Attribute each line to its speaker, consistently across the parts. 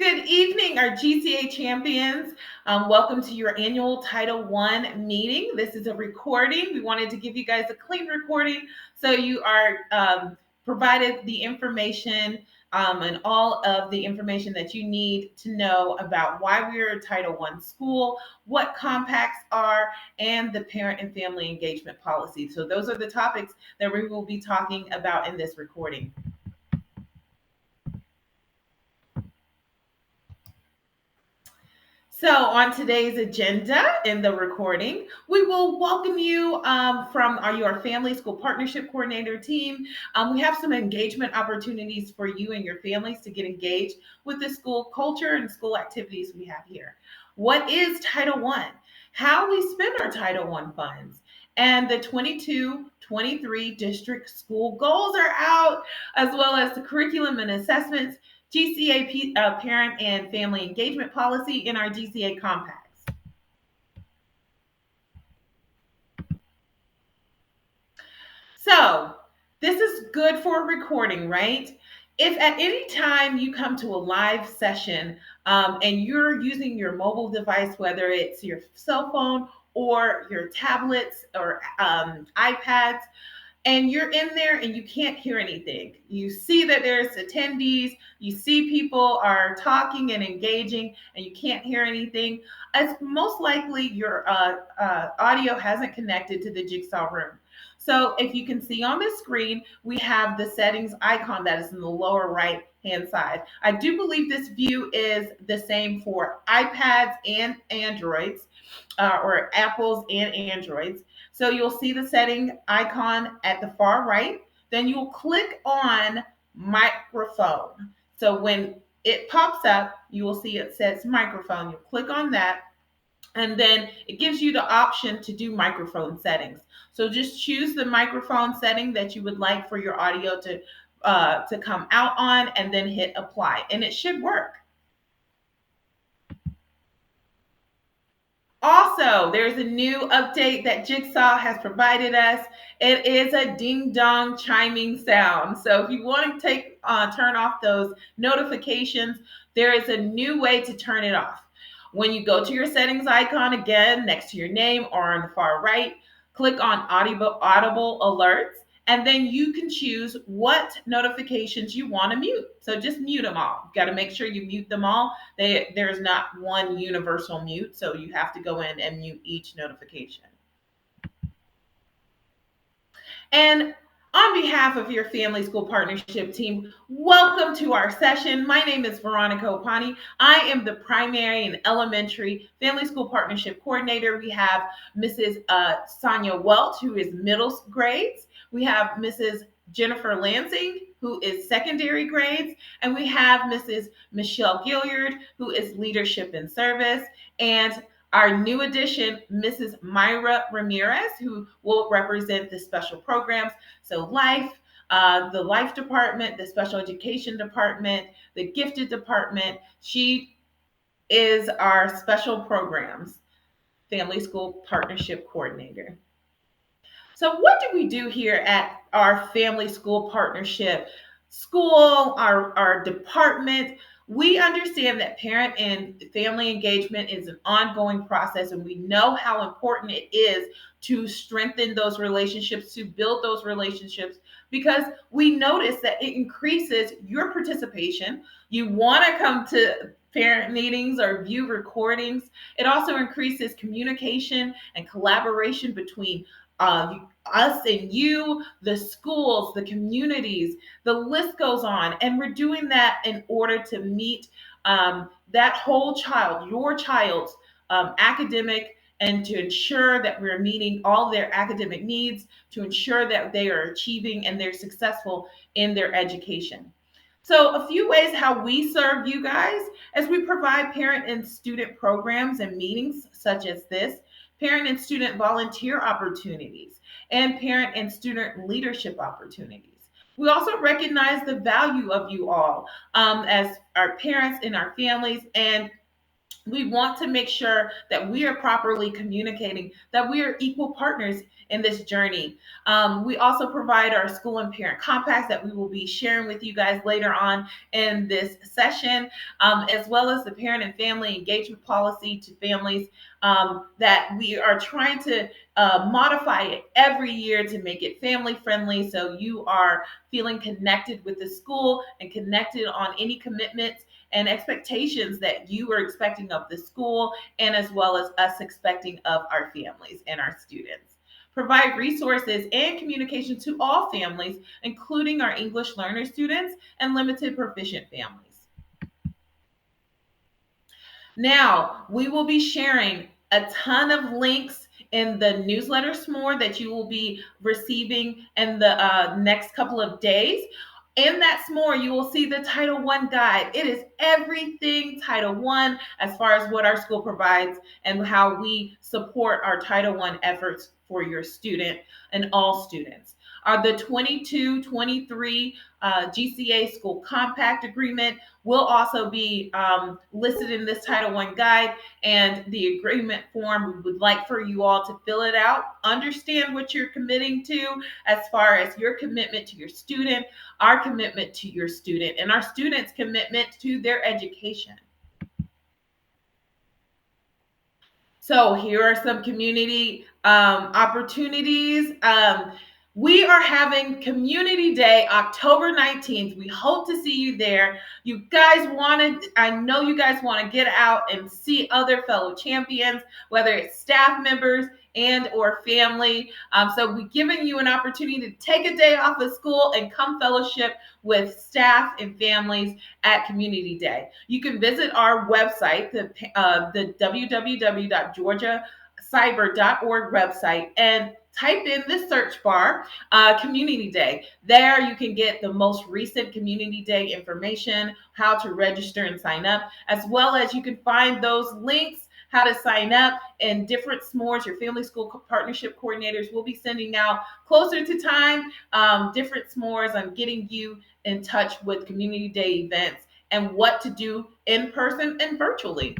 Speaker 1: Good evening, our GCA Champions. Welcome to your annual Title I meeting. This is a recording. We wanted to give you guys a clean recording so you are provided the information and all of the information that you need to know about why we're a Title I school, what compacts are, and the parent and family engagement policy. So those are the topics that we will be talking about in this recording. So, on today's agenda in the recording, we will welcome you from your family school partnership coordinator team. We have some engagement opportunities for you and your families to get engaged with the school culture and school activities we have here. What is Title I? How we spend our Title I funds. And the 22-23 district school goals are out, as well as the curriculum and assessments, GCA parent and family engagement policy in our GCA compacts. So this is good for recording, right? If at any time you come to a live session and you're using your mobile device, whether it's your cell phone or your tablets or iPads, and you're in there and you can't hear anything. You see that there's attendees, you see people are talking and engaging, and you can't hear anything. It's most likely your audio hasn't connected to the Jigsaw room. So if you can see on the screen, we have the settings icon that is in the lower right hand side. I do believe this view is the same for iPads and Androids, or Apples and Androids. So you'll see the setting icon at the far right. Then you'll click on microphone. So when it pops up, you will see it says microphone. You'll click on that, and then it gives you the option to do microphone settings. So just choose the microphone setting that you would like for your audio to come out on, and then hit apply, and it should work. Also, there's a new update that Jigsaw has provided us. It is a ding dong chiming sound. So if you want to turn off those notifications, there is a new way to turn it off. When you go to your settings icon again, next to your name or on the far right, click on audible alerts, and then you can choose what notifications you want to mute. So just mute them all. You got to make sure you mute them all. There's not one universal mute, so you have to go in and mute each notification. And on behalf of your family school partnership team, welcome to our session. My name is Veronica Opani. I am the primary and elementary family school partnership coordinator. We have Mrs. Sonia Welch, who is middle grades. We have Mrs. Jennifer Lansing, who is secondary grades. And we have Mrs. Michelle Gilliard, who is leadership and service. And our new addition, Mrs. Myra Ramirez, who will represent the special programs. So the life department, the special education department, the gifted department. She is our special programs family school partnership coordinator. So what do we do here at our family school partnership school, our department? We understand that parent and family engagement is an ongoing process, and we know how important it is to strengthen those relationships, to build those relationships, because we notice that it increases your participation. You want to come to parent meetings or view recordings. It also increases communication and collaboration between us and you, the schools, the communities, the list goes on. And we're doing that in order to meet that whole child, your child's academic, and to ensure that we're meeting all their academic needs, to ensure that they are achieving and they're successful in their education. So a few ways how we serve you guys as we provide parent and student programs and meetings such as this, parent and student volunteer opportunities, and parent and student leadership opportunities. We also recognize the value of you all as our parents and our families, and We want to make sure that we are properly communicating, that we are equal partners in this journey. We also provide our school and parent compacts that we will be sharing with you guys later on in this session, as well as the parent and family engagement policy to families, that we are trying to modify it every year to make it family friendly, so you are feeling connected with the school and connected on any commitments and expectations that you are expecting of the school, and as well as us expecting of our families and our students. Provide resources and communication to all families, including our English learner students and limited proficient families. Now, we will be sharing a ton of links in the newsletter SMORE that you will be receiving in the next couple of days. In that SMORE, you will see the Title I guide. It is everything Title I as far as what our school provides and how we support our Title I efforts for your student and all students. The 22-23 GCA School Compact Agreement will also be listed in this Title I guide, and the agreement form. We would like for you all to fill it out, understand what you're committing to as far as your commitment to your student, our commitment to your student, and our students' commitment to their education. So here are some community opportunities. We are having Community Day October 19th. We hope to see you there. You guys I know you guys want to get out and see other fellow champions, whether it's staff members and or family. So we're giving you an opportunity to take a day off of school and come fellowship with staff and families at Community Day. You can visit our website, the www.georgiacyber.org website, and type in the search bar Community Day. There you can get the most recent Community Day information, how to register and sign up, as well as you can find those links, how to sign up, and different SMOREs. Your family school partnership coordinators will be sending out closer to time different SMOREs on getting you in touch with Community Day events and what to do in person and virtually.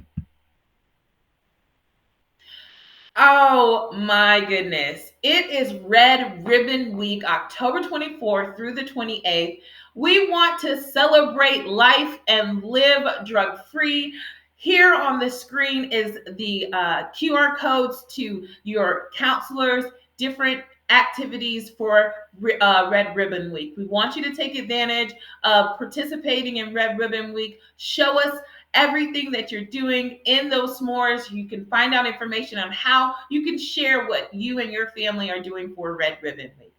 Speaker 1: Oh my goodness. It is Red Ribbon Week, October 24th through the 28th. We want to celebrate life and live drug free. Here on the screen is the QR codes to your counselors, different activities for Red Ribbon Week. We want you to take advantage of participating in Red Ribbon Week. Show us everything that you're doing in those s'mores. You can find out information on how you can share what you and your family are doing for Red Ribbon Week.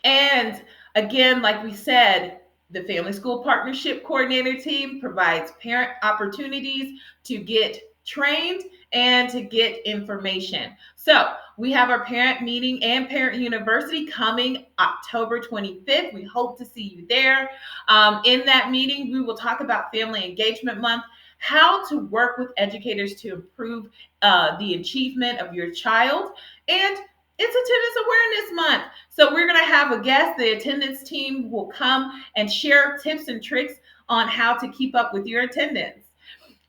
Speaker 1: And again, like we said, the Family School Partnership Coordinator team provides parent opportunities to get trained and to get information. So we have our parent meeting and parent university coming October 25th. We hope to see you there. In that meeting, we will talk about Family Engagement Month, how to work with educators to improve the achievement of your child, and it's Attendance Awareness Month. So we're going to have a guest. The attendance team will come and share tips and tricks on how to keep up with your attendance.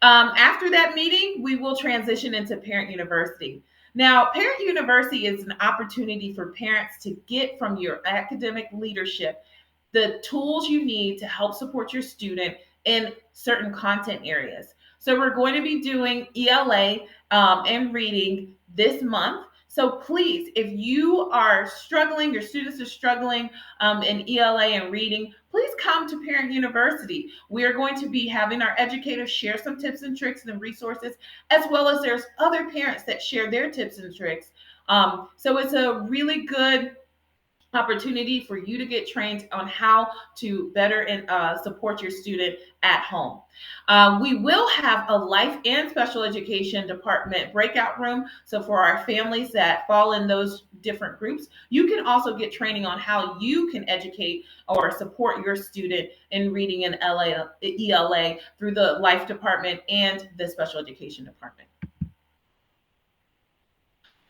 Speaker 1: After that meeting, we will transition into Parent University. Now, Parent University is an opportunity for parents to get from your academic leadership the tools you need to help support your student in certain content areas. So we're going to be doing ELA and reading this month. So please, if you are struggling, your students are struggling in ELA and reading, please come to Parent University. We are going to be having our educators share some tips and tricks and resources, as well as there's other parents that share their tips and tricks. So it's a really good opportunity for you to get trained on how to better and support your student at home. We will have a life and special education department breakout room. So for our families that fall in those different groups, you can also get training on how you can educate or support your student in reading in ELA through the life department and the special education department.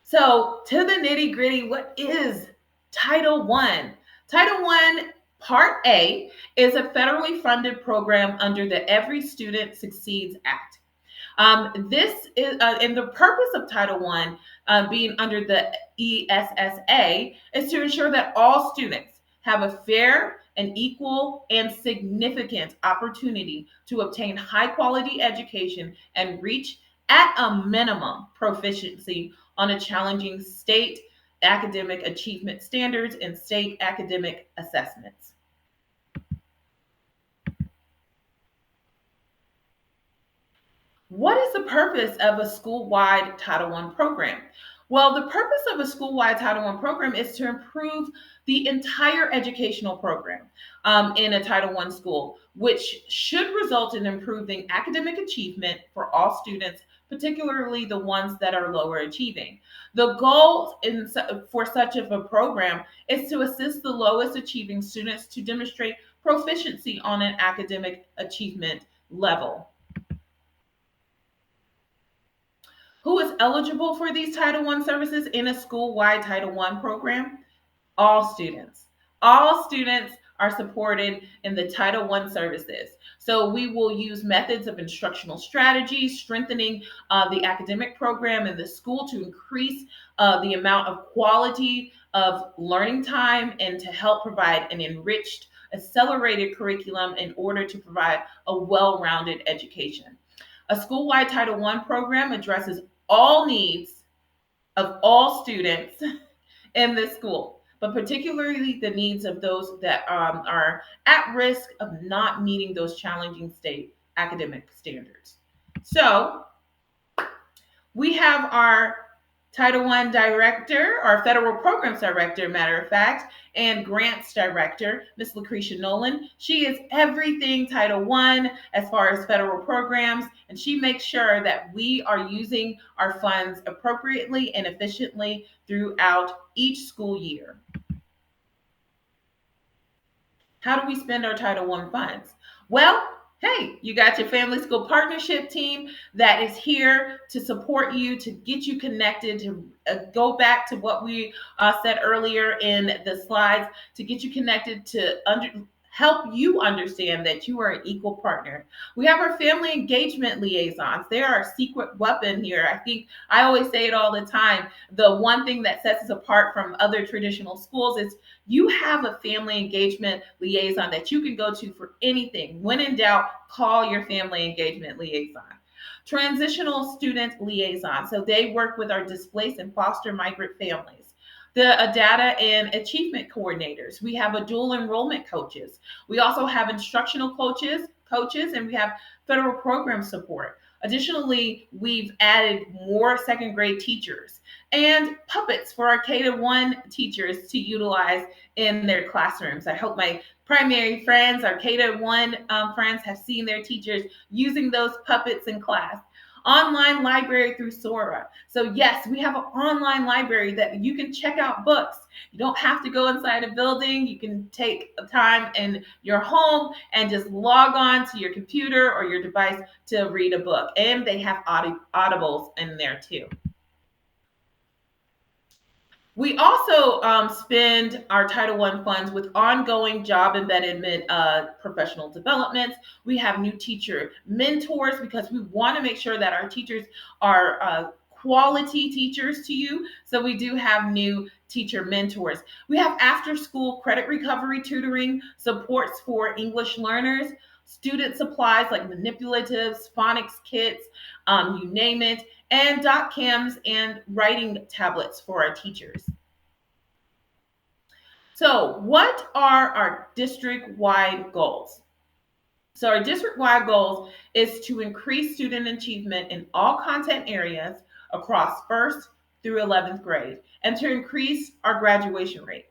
Speaker 1: So to the nitty gritty, what is Title I? Title I Part A is a federally funded program under the Every Student Succeeds Act. This is, and the purpose of Title One being under the ESSA is to ensure that all students have a fair and equal and significant opportunity to obtain high quality education and reach, at a minimum, proficiency on a challenging state academic achievement standards and state academic assessments. What is the purpose of a school-wide Title I program? Well, the purpose of a school-wide Title I program is to improve the entire educational program in a Title I school, which should result in improving academic achievement for all students, particularly the ones that are lower achieving. The goal for such of a program is to assist the lowest achieving students to demonstrate proficiency on an academic achievement level. Who is eligible for these Title I services in a school-wide Title I program? All students. All students are supported in the Title I services. So we will use methods of instructional strategy, strengthening the academic program in the school to increase the amount of quality of learning time and to help provide an enriched, accelerated curriculum in order to provide a well-rounded education. A school-wide Title I program addresses all needs of all students in this school, but particularly the needs of those that are at risk of not meeting those challenging state academic standards. So we have our Title I director, our federal programs director, matter of fact, and grants director, Ms. Lucretia Nolan. She is everything Title I as far as federal programs, and she makes sure that we are using our funds appropriately and efficiently throughout each school year. How do we spend our Title I funds? Well, hey, you got your family school partnership team that is here to support you, to get you connected, to go back to what we said earlier in the slides, to get you connected to help you understand that you are an equal partner. We have our family engagement liaisons. They are a secret weapon here. I think I always say it all the time. The one thing that sets us apart from other traditional schools is you have a family engagement liaison that you can go to for anything. When in doubt, call your family engagement liaison. Transitional student liaison. So they work with our displaced and foster migrant families. The data and achievement coordinators. We have a dual enrollment coaches. We also have instructional coaches, and we have federal program support. Additionally, we've added more second grade teachers and puppets for our K-1 teachers to utilize in their classrooms. I hope my primary friends, our K-1 friends, have seen their teachers using those puppets in class. Online library through Sora. So yes, we have an online library that you can check out books. You don't have to go inside a building. You can take time in your home and just log on to your computer or your device to read a book. And they have audibles in there too. We also spend our Title I funds with ongoing job embedded professional developments. We have new teacher mentors because we want to make sure that our teachers are quality teachers to you. So we do have new teacher mentors. We have after school credit recovery tutoring, supports for English learners, student supplies like manipulatives, phonics kits, you name it, and dot cams and writing tablets for our teachers. So what are our district-wide goals? So our district-wide goals is to increase student achievement in all content areas across 1st through 11th grade and to increase our graduation rate.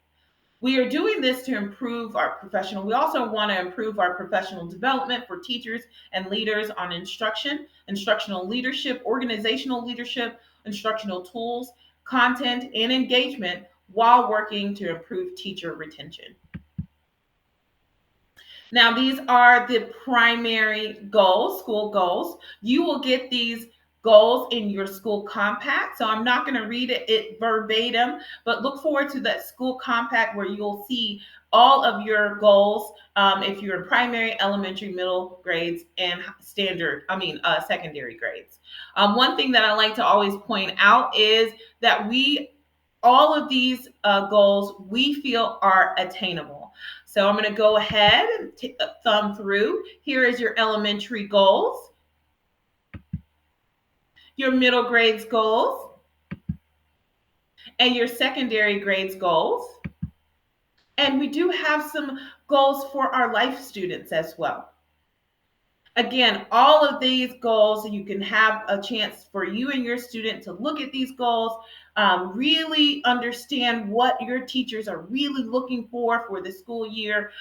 Speaker 1: We are doing this to improve our professional. We also want to improve our professional development for teachers and leaders on instruction, instructional leadership, organizational leadership, instructional tools, content, and engagement while working to improve teacher retention. Now, these are the primary goals, school goals. You will get these goals in your school compact. So I'm not going to read it verbatim, but look forward to that school compact where you'll see all of your goals, if you're in primary, elementary, middle grades, and secondary grades. One thing that I like to always point out is that all of these goals we feel are attainable. So I'm going to go ahead and thumb through. Here is your elementary goals, your middle grades goals, and your secondary grades goals. And we do have some goals for our life students as well. Again, all of these goals, you can have a chance for you and your student to look at these goals, really understand what your teachers are really looking for the school year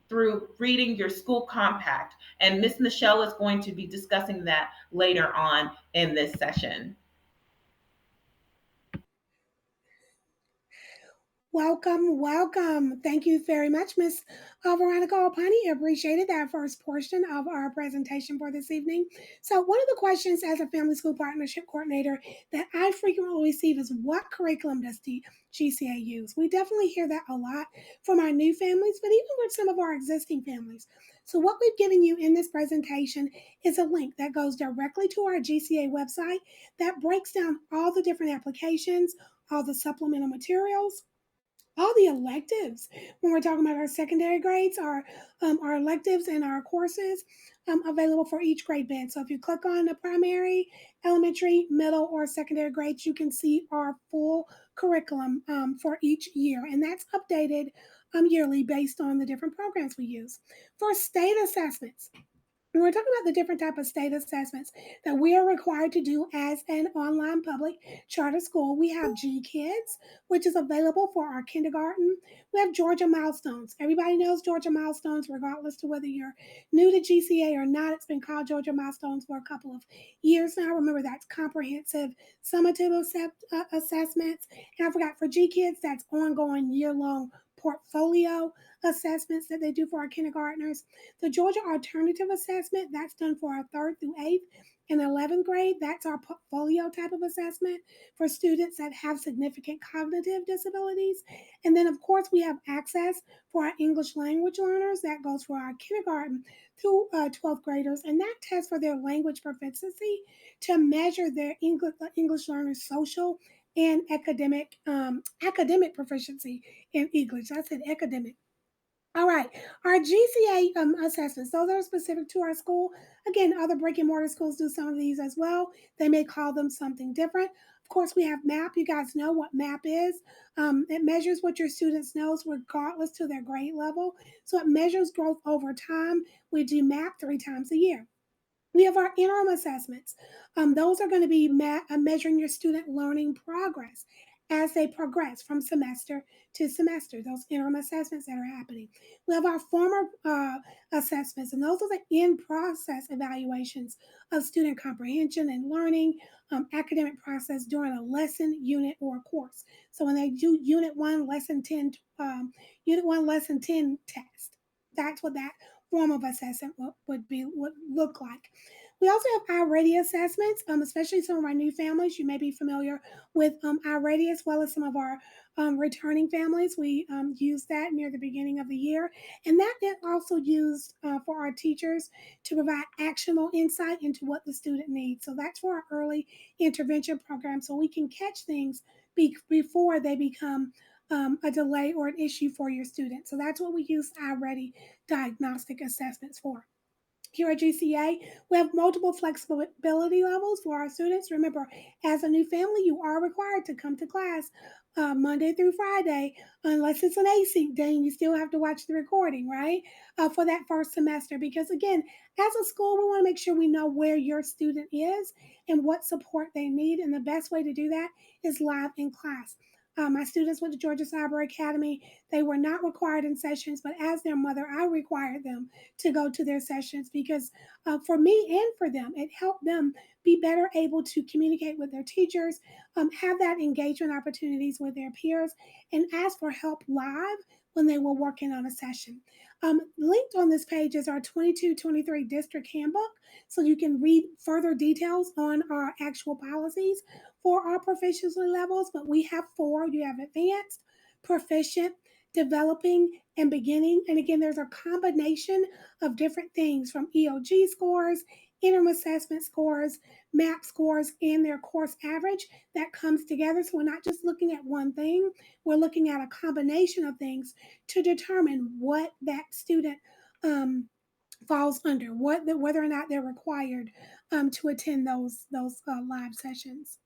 Speaker 1: through reading your school compact. And Miss Michelle is going to be discussing that later on in this session.
Speaker 2: Welcome, welcome. Thank you very much, Miss Veronica Opani. Appreciated that first portion of our presentation for this evening. So, one of the questions as a family school partnership coordinator that I frequently receive is, what curriculum does the GCA use? We definitely hear that a lot from our new families, but even with some of our existing families. So, what we've given you in this presentation is a link that goes directly to our GCA website that breaks down all the different applications, all the supplemental materials, all the electives. When we're talking about our secondary grades, our electives and our courses available for each grade band. So if you click on the primary, elementary, middle, or secondary grades, you can see our full curriculum for each year, and that's updated yearly based on the different programs we use. For state assessments, and we're talking about the different type of state assessments that we are required to do as an online public charter school. We have GKids, which is available for our kindergarten. We have Georgia Milestones. Everybody knows Georgia Milestones, regardless to whether you're new to GCA or not. It's been called Georgia Milestones for a couple of years now. Remember, that's comprehensive summative assessments. And I forgot, for GKids, that's ongoing year-long portfolio assessments that they do for our kindergartners. The Georgia Alternative Assessment, that's done for our third through eighth and 11th grade. That's our portfolio type of assessment for students that have significant cognitive disabilities. And then, of course, we have access for our English language learners. That goes for our kindergarten through 12th graders. And that tests for their language proficiency to measure their English learners' social and academic proficiency in English. I said academic. All right, our GCA assessments, those are specific to our school. Again, other brick and mortar schools do some of these as well. They may call them something different. Of course, we have MAP. You guys know what MAP is. It measures what your students knows regardless to their grade level. So it measures growth over time. We do MAP 3 times a year. We have our interim assessments. Those are going to be measuring your student learning progress as they progress from semester to semester, those interim assessments that are happening. We have our former assessments, and those are the in process evaluations of student comprehension and learning, academic process during a lesson, unit, or course. So when they do Unit 1, Lesson 10 test, that's what that form of assessment would look like. We also have iReady assessments, especially some of our new families. You may be familiar with iReady as well as some of our returning families. We use that near the beginning of the year, and that is also used for our teachers to provide actionable insight into what the student needs. So that's for our early intervention program, so we can catch things before they become a delay or an issue for your student. So that's what we use iReady diagnostic assessments for. Here at GCA, we have multiple flexibility levels for our students. Remember, as a new family, you are required to come to class Monday through Friday, unless it's an async day and you still have to watch the recording, right? For that first semester. Because again, as a school, we want to make sure we know where your student is and what support they need. And the best way to do that is live in class. My students went to Georgia Cyber Academy. They were not required in sessions, but as their mother, I required them to go to their sessions because for me and for them, it helped them be better able to communicate with their teachers, have that engagement opportunities with their peers, and ask for help live when they were working on a session. Linked on this page is our 22-23 district handbook, so you can read further details on our actual policies for our proficiency levels. But we have four. You have advanced, proficient, developing, and beginning. And again, there's a combination of different things from EOG scores, interim assessment scores, MAP scores, and their course average that comes together. So we're not just looking at one thing, we're looking at a combination of things to determine what that student falls under, whether or not they're required to attend those live sessions.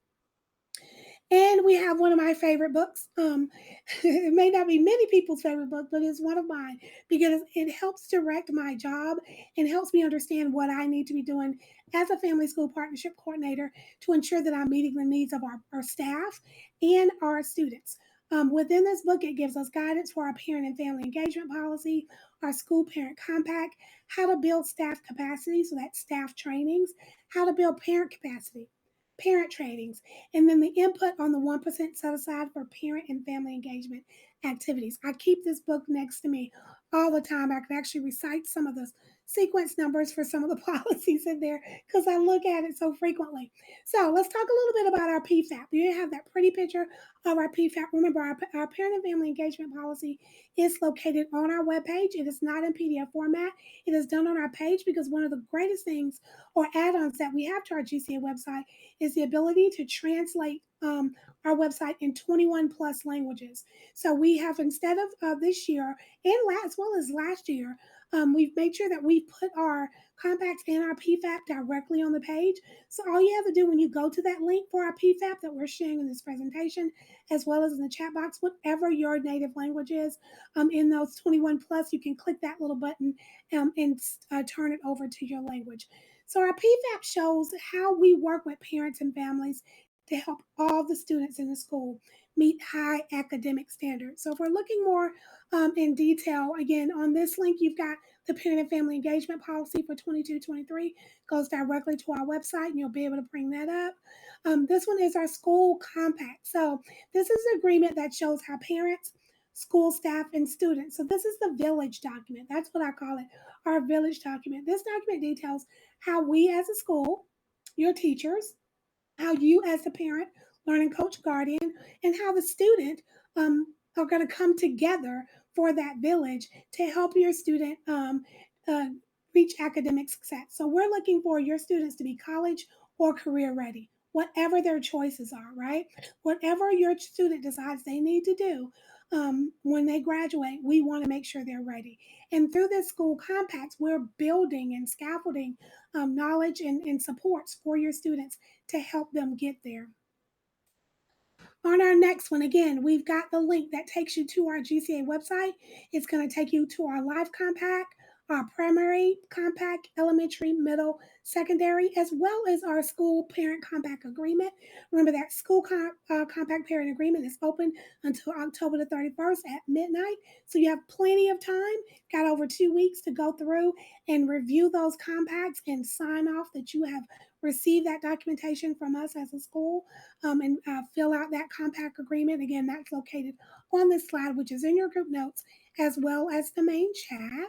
Speaker 2: And we have one of my favorite books. It may not be many people's favorite book, but it's one of mine because it helps direct my job and helps me understand what I need to be doing as a family school partnership coordinator to ensure that I'm meeting the needs of our staff and our students. Within this book, it gives us guidance for our parent and family engagement policy, our school parent compact, how to build staff capacity, so that's staff trainings, how to build parent capacity, parent trainings, and then the input on the 1% set aside for parent and family engagement activities. I keep this book next to me all the time. I can actually recite some of the sequence numbers for some of the policies in there because I look at it so frequently. So let's talk a little bit about our PFAP. You have that pretty picture of our PFAP. Remember, our parent and family engagement policy is located on our webpage. It is not in PDF format. It is done on our page because one of the greatest things or add-ons that we have to our GCA website is the ability to translate our website in 21 plus languages. So we have, instead of this year and as well as last year, we've made sure that we put our compacts and our PFAP directly on the page. So all you have to do when you go to that link for our PFAP that we're sharing in this presentation, as well as in the chat box, whatever your native language is, in those 21 plus, you can click that little button and turn it over to your language. So our PFAP shows how we work with parents and families to help all the students in the school meet high academic standards. So if we're looking more in detail, again, on this link, you've got the parent and family engagement policy for 22-23 goes directly to our website, and you'll be able to bring that up. This one is our school compact. So this is an agreement that shows how parents, school staff, and students. So this is the village document. That's what I call it, our village document. This document details how we as a school, your teachers, how you as the parent, learning coach, guardian, and how the student are going to come together for that village to help your student uh, reach academic success. So we're looking for your students to be college or career ready, whatever their choices are, right? Whatever your student decides they need to do when they graduate, we want to make sure they're ready. And through this school compacts, we're building and scaffolding knowledge and supports for your students to help them get there. On our next one, again, we've got the link that takes you to our GCA website. It's going to take you to our live compact, our primary compact, elementary, middle, secondary, as well as our school parent compact agreement. Remember that school compact parent agreement is open until October the 31st at midnight. So you have plenty of time, got over 2 weeks to go through and review those compacts and sign off that you have received that documentation from us as a school, and fill out that compact agreement. Again, that's located on this slide, which is in your group notes, as well as the main chat.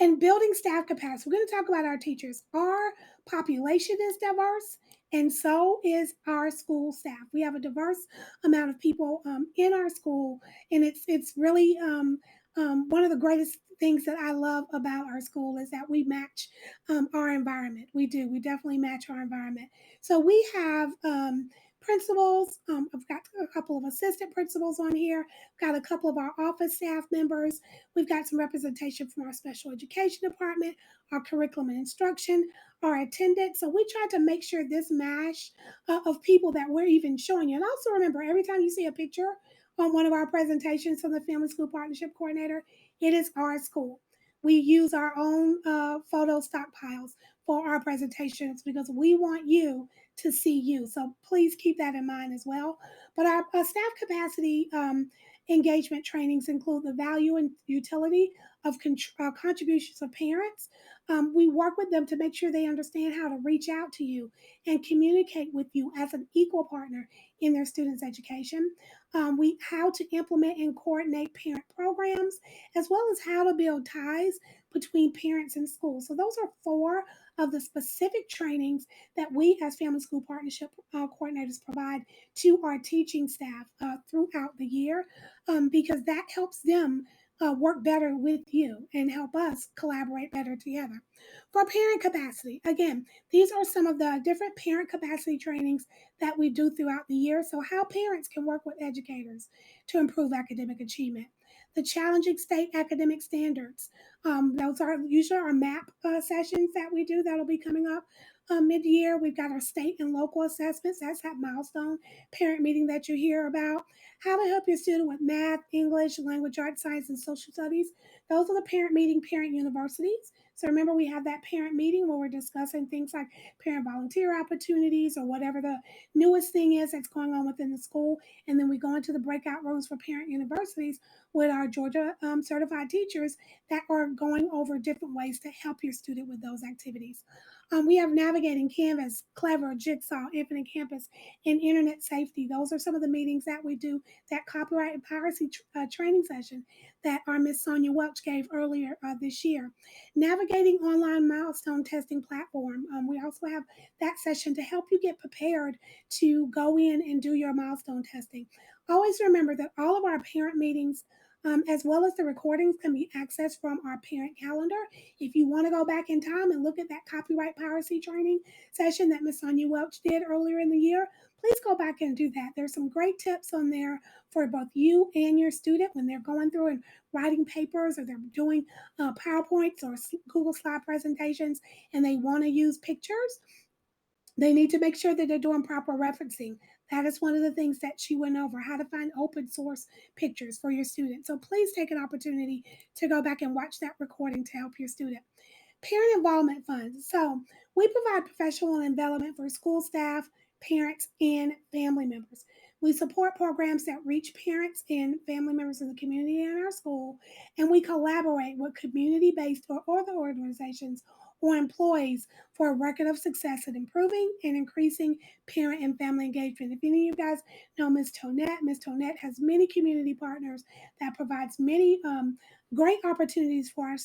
Speaker 2: And building staff capacity. We're going to talk about our teachers. Our population is diverse, and so is our school staff. We have a diverse amount of people in our school, and it's really one of the greatest things that I love about our school is that we match our environment. We do. We definitely match our environment. So we have principals. I've got a couple of assistant principals on here. Got a couple of our office staff members. We've got some representation from our special education department, our curriculum and instruction, our attendance. So we try to make sure this mash of people that we're even showing you. And also remember, every time you see a picture on one of our presentations from the Family School Partnership Coordinator, it is our school. We use our own photo stockpiles for our presentations because we want you to see you. So please keep that in mind as well. But our staff capacity engagement trainings include the value and utility of contributions of parents. We work with them to make sure they understand how to reach out to you and communicate with you as an equal partner in their students' education. We how to implement and coordinate parent programs, as well as how to build ties between parents and schools. So those are four of the specific trainings that we as Family School Partnership coordinators provide to our teaching staff throughout the year, because that helps them work better with you and help us collaborate better together. For parent capacity, again, these are some of the different parent capacity trainings that we do throughout the year. So, how parents can work with educators to improve academic achievement. The challenging state academic standards. Those are usually our MAP sessions that we do that'll be coming up mid year. We've got our state and local assessments. That's that milestone parent meeting that you hear about. How to help your student with math, English, language arts, science, and social studies. Those are the parent meeting, parent universities. So remember, we have that parent meeting where we're discussing things like parent volunteer opportunities or whatever the newest thing is that's going on within the school. And then we go into the breakout rooms for parent universities with our Georgia certified teachers that are going over different ways to help your student with those activities. We have navigating Canvas, Clever, Jigsaw, Infinite Campus, and Internet Safety. Those are some of the meetings that we do. That copyright and piracy training session that our Miss Sonia Welch gave earlier this year. Navigating online milestone testing platform. We also have that session to help you get prepared to go in and do your milestone testing. Always remember that all of our parent meetings, as well as the recordings, can be accessed from our parent calendar. If you want to go back in time and look at that copyright piracy training session that Miss Sonia Welch did earlier in the year, please go back and do that. There's some great tips on there for both you and your student when they're going through and writing papers, or they're doing PowerPoints or Google Slide presentations and they want to use pictures. They need to make sure that they're doing proper referencing. That is one of the things that she went over, how to find open source pictures for your students. So please take an opportunity to go back and watch that recording to help your student. Parent involvement funds. So we provide professional development for school staff, parents, and family members. We support programs that reach parents and family members in the community and our school, and we collaborate with community based or other organizations or employees for a record of success in improving and increasing parent and family engagement. If any of you guys know Miss Tonette has many community partners that provides many great opportunities for our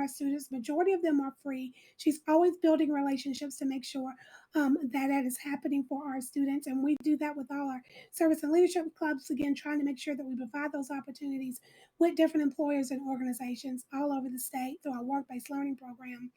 Speaker 2: students. Majority of them are free. She's always building relationships to make sure that is happening for our students, and we do that with all our service and leadership clubs. Again, trying to make sure that we provide those opportunities with different employers and organizations all over the state through our work-based learning program.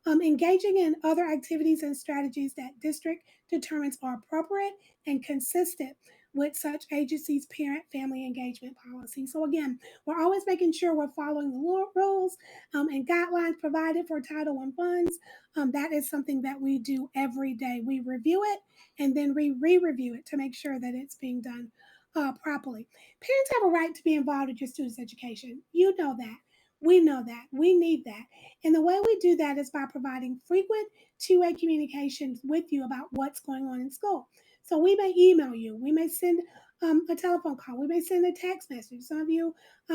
Speaker 2: Engaging in other activities and strategies that district determines are appropriate and consistent with such agencies' parent family engagement policy. So again, we're always making sure we're following the rules and guidelines provided for Title I funds. That is something that we do every day. We review it and then we re-review it to make sure that it's being done properly. Parents have a right to be involved in your students' education. You know that. We know that. We need that. And the way we do that is by providing frequent two-way communications with you about what's going on in school. So we may email you, we may send a telephone call, we may send a text message. Some of you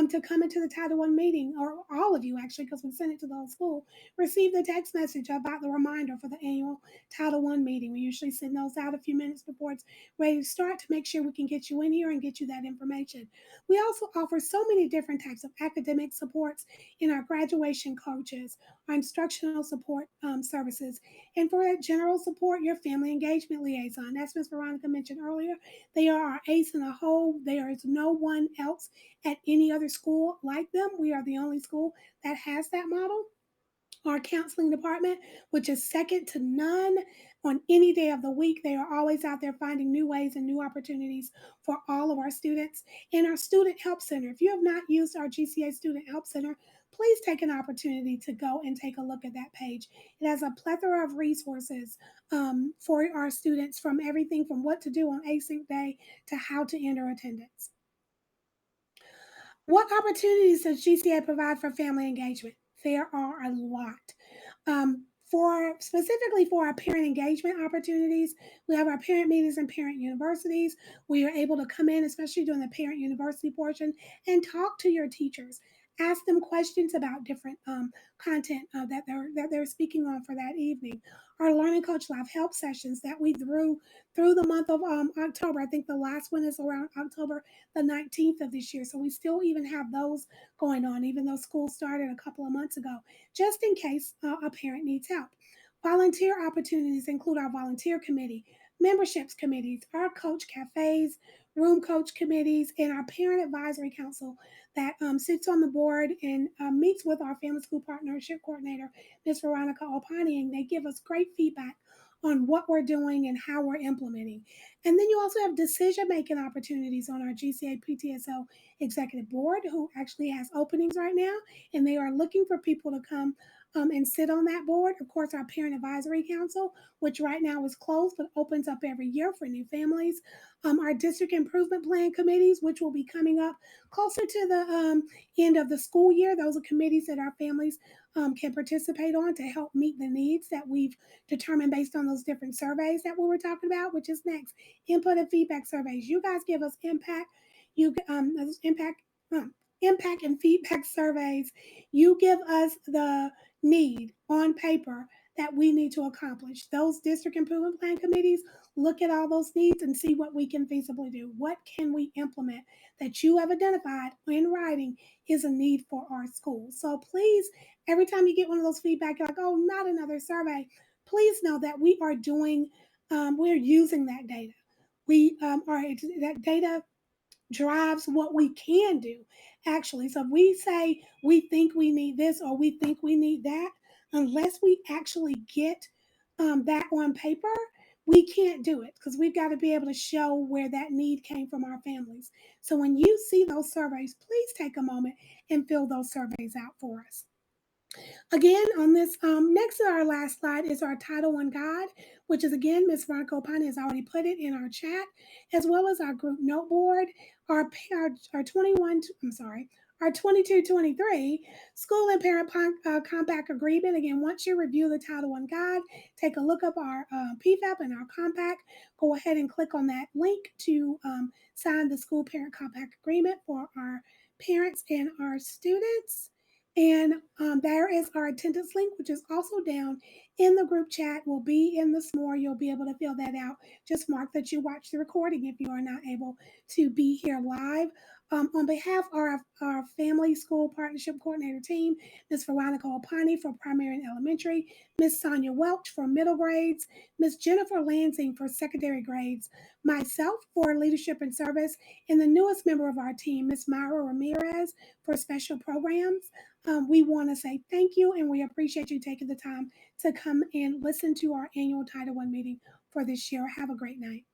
Speaker 2: to come into the Title I meeting, or all of you actually, because we send it to the whole school, receive the text message about the reminder for the annual Title I meeting. We usually send those out a few minutes before it's ready to start to make sure we can get you in here and get you that information. We also offer so many different types of academic supports in our graduation coaches, our instructional support services, and for that general support, your family engagement liaison. As Ms. Veronica mentioned earlier, they are our ace in the hole. There is no one else at any other school like them. We are the only school that has that model. Our counseling department, which is second to none on any day of the week. They are always out there finding new ways and new opportunities for all of our students. And our Student Help Center, if you have not used our GCA Student Help Center, please take an opportunity to go and take a look at that page. It has a plethora of resources for our students, from everything from what to do on async day to how to enter attendance. What opportunities does GCA provide for family engagement? There are a lot. For specifically for our parent engagement opportunities, we have our parent meetings and parent universities. We are able to come in, especially during the parent university portion, and talk to your teachers. ask them questions about different content that they're speaking on for that evening. Our Learning Coach Live help sessions that we through the month of October. I think the last one is around October the 19th of this year. So we still even have those going on, even though school started a couple of months ago, just in case a parent needs help. Volunteer opportunities include our volunteer committee, memberships committees, our coach cafes, room coach committees, and our parent advisory council that sits on the board and meets with our family school partnership coordinator, Ms. Veronica Opani, and they give us great feedback on what we're doing and how we're implementing. And then you also have decision making opportunities on our GCA PTSO executive board, who actually has openings right now, and they are looking for people to come and sit on that board. Of course, our Parent Advisory Council, which right now is closed but opens up every year for new families. Our District Improvement Plan committees, which will be coming up closer to the end of the school year. Those are committees that our families can participate on to help meet the needs that we've determined based on those different surveys that we were talking about, which is next. Input and feedback surveys. You guys give us impact. You impact. Impact and feedback surveys. You give us the need on paper that we need to accomplish. Those district improvement plan committees look at all those needs and see what we can feasibly do. What can we implement that you have identified in writing is a need for our school? So please, every time you get one of those feedback, you're like, oh, not another survey. Please know that we are doing, we're using that data. We are that data drives what we can do actually. So if we say we think we need this or we think we need that, unless we actually get that on paper, we can't do it because we've got to be able to show where that need came from our families. So when you see those surveys, please take a moment and fill those surveys out for us. Again, on this next to our last slide is our Title One guide, which is again, Ms. Veronica Opani has already put it in our chat, as well as our group note board, our 21, I'm sorry, our 22-23 school and parent compact agreement. Again, once you review the Title One guide, take a look up our PFAP and our compact. Go ahead and click on that link to sign the school parent compact agreement for our parents and our students. And there is our attendance link, which is also down in the group chat. Will be in the s'more. You'll be able to fill that out. Just mark that you watch the recording if you are not able to be here live. On behalf of our family school partnership coordinator team, Ms. Veronica Opani for primary and elementary, Ms. Sonia Welch for middle grades, Ms. Jennifer Lansing for secondary grades, myself for leadership and service, and the newest member of our team, Ms. Myra Ramirez for special programs. We want to say thank you and we appreciate you taking the time to come and listen to our annual Title One meeting for this year. Have a great night.